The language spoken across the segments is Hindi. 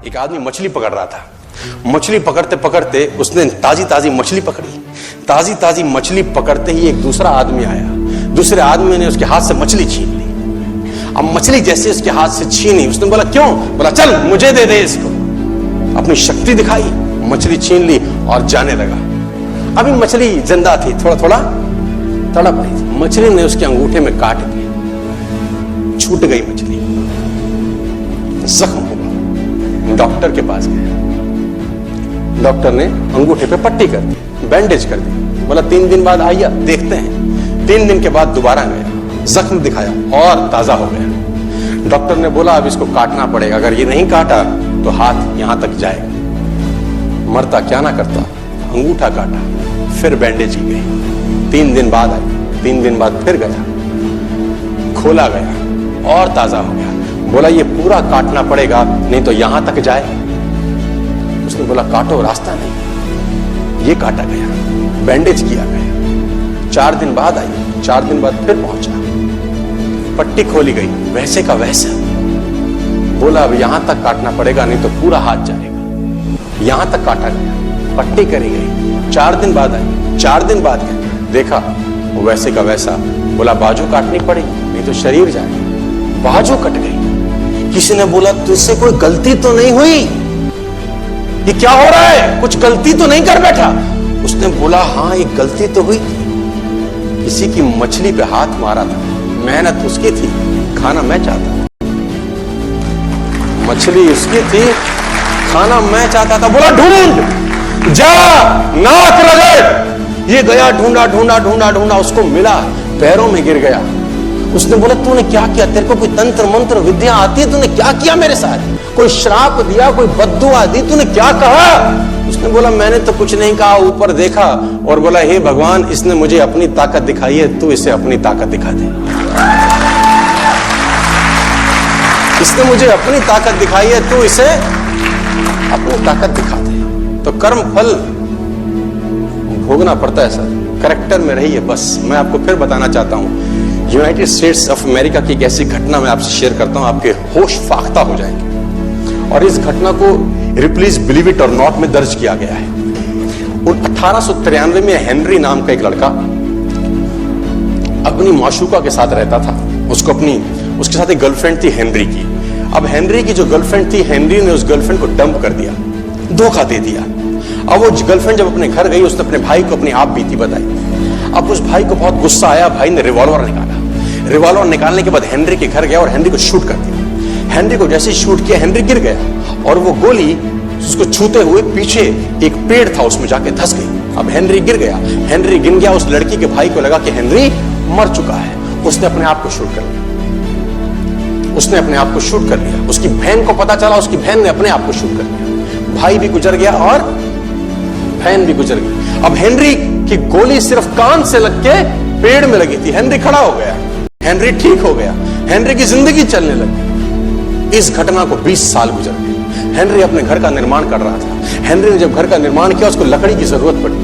एक आदमी मछली पकड़ रहा था। मछली पकड़ते पकड़ते उसने ताजी ताजी मछली पकड़ी। ताजी ताजी मछली पकड़ते ही एक दूसरा आदमी आया। दूसरे आदमी ने उसके हाथ से मछली छीन ली। अब मछली जैसे उसके हाथ से छीनी, उसने बोला क्यों? बोला चल मुझे दे दे इसको। अपनी शक्ति दिखाई, मछली छीन ली और जाने लगा। अभी मछली जिंदा थी, थोड़ा थोड़ा तड़प रही थी। मछली ने उसके अंगूठे में काट दिया, छूट गई मछली, जख्म हुआ। डॉक्टर के पास गया। डॉक्टर ने अंगूठे पे पट्टी कर दी, बैंडेज कर दी। बोला 3 दिन बाद आइए देखते हैं। 3 दिन के बाद दोबारा गया, जख्म दिखाया और ताजा हो गया। डॉक्टर ने बोला अब इसको काटना पड़ेगा, अगर ये नहीं काटा तो हाथ यहां तक जाएगा। मरता क्या ना करता, अंगूठा काटा, फिर बैंडेज की गई। 3 दिन बाद आई, 3 दिन बाद फिर गया, खोला गया और ताजा हो गया। बोला ये पूरा काटना पड़ेगा, नहीं तो यहां तक जाए। उसने बोला काटो, रास्ता नहीं। ये काटा गया, बैंडेज किया गया। 4 दिन बाद आई, 4 दिन बाद फिर पहुंचा, पट्टी खोली गई, वैसे का वैसा। बोला अब यहां तक काटना पड़ेगा, नहीं तो पूरा हाथ जाएगा। यहां तक काटा गया, पट्टी करी गई। 4 दिन बाद आई, 4 दिन बाद गया, देखा वैसे का वैसा। बोला बाजू काटनी पड़ेगी, नहीं तो शरीर जाएगा। बाजू कट गई। किसी ने बोला तुझसे कोई गलती तो नहीं हुई? ये क्या हो रहा है? कुछ गलती तो नहीं कर बैठा? उसने बोला हाँ एक गलती तो हुई थी। किसी की मछली पे हाथ मारा था, मेहनत उसकी थी, खाना मैं चाहता था। मछली उसकी थी, खाना मैं चाहता था। बोला ढूंढ, जा, नाक रगड़। ये गया, ढूंढा ढूंढा ढूंढा ढूंढा, उसको मिला, पैरों में गिर गया। उसने बोला तूने क्या किया? तेरे को कोई तंत्र मंत्र विद्या आती है? तूने क्या किया मेरे साथ? कोई श्राप दिया, कोई बद्दुआ दी? तूने क्या कहा? उसने बोला मैंने तो कुछ नहीं कहा, ऊपर देखा और बोला हे भगवान, इसने मुझे अपनी ताकत दिखाई है, तू इसे अपनी ताकत दिखा दे। इसने मुझे अपनी ताकत दिखाई है, तू इसे अपनी ताकत दिखा दे। तो कर्म फल भोगना पड़ता है सर, करेक्टर में रहिए। बस मैं आपको फिर बताना चाहता हूं, यूनाइटेड स्टेट्स ऑफ अमेरिका की एक ऐसी घटना मैं आपसे शेयर करता हूं, आपके होश फाख्ता हो जाएंगे। और इस घटना को रिप्लीज बिलीव इट और नॉट में दर्ज किया गया है। 1893 में हेनरी नाम का एक लड़का अपनी माशूका के साथ रहता था। उसके साथ एक गर्लफ्रेंड थी हेनरी की। अब हेनरी की जो गर्लफ्रेंड थी, हेनरी ने उस गर्लफ्रेंड को डंप कर दिया, धोखा दे दिया। अब वो गर्लफ्रेंड जब अपने घर गई, उसने अपने भाई को अपनी आप बीती बताई। अब उस भाई को बहुत गुस्सा आया, भाई ने रिवॉल्वर निकाला। रिवॉल्वर निकालने के बाद हेनरी के घर गया और हेनरी को शूट कर दिया। हेनरी को जैसे शूट किया, हेनरी गिर गया और वो गोली उसको छूते हुए पीछे एक पेड़ था, उसमें जाके धंस गई। अब हेनरी गिर गया, हेनरी गिर गया। उस लड़की के भाई को लगा कि हेनरी मर चुका है, उसने अपने आप को शूट कर लिया। उसने अपने आप को शूट कर लिया। उसकी बहन को पता चला, उसकी बहन ने अपने आप को शूट कर लिया। भाई भी गुजर गया और बहन भी गुजर गई। अब हेनरी की गोली सिर्फ कान से लग के पेड़ में लगी थी। हेनरी खड़ा हो गया, हेनरी ठीक हो गया, हेनरी की जिंदगी चलने लगी। इस घटना को 20 साल गुजर गए। हेनरी अपने घर का निर्माण कर रहा था। हेनरी ने जब घर का निर्माण किया, उसको लकड़ी की जरूरत पड़ी।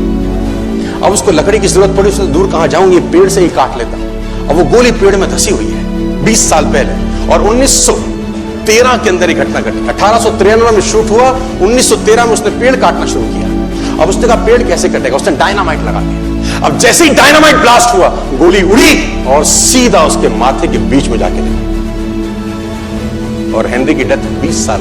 अब उसको लकड़ी की जरूरत पड़ी, उसने दूर कहां जाऊं, ये पेड़ से ही काट लेता। अब वो गोली पेड़ में धसी हुई है 20 साल पहले। और 1913 के अंदर ये घटना घटी। 1893 में शूट हुआ, 1913 में उसने पेड़ काटना शुरू किया। अब उसने कहा पेड़ कैसे कटेगा? उसने डायनामाइट लगा दिया। अब जैसे ही डायनामाइट ब्लास्ट हुआ, गोली उड़ी और सीधा उसके माथे के बीच में जाके लगी। और हेनरी की डेथ 20 साल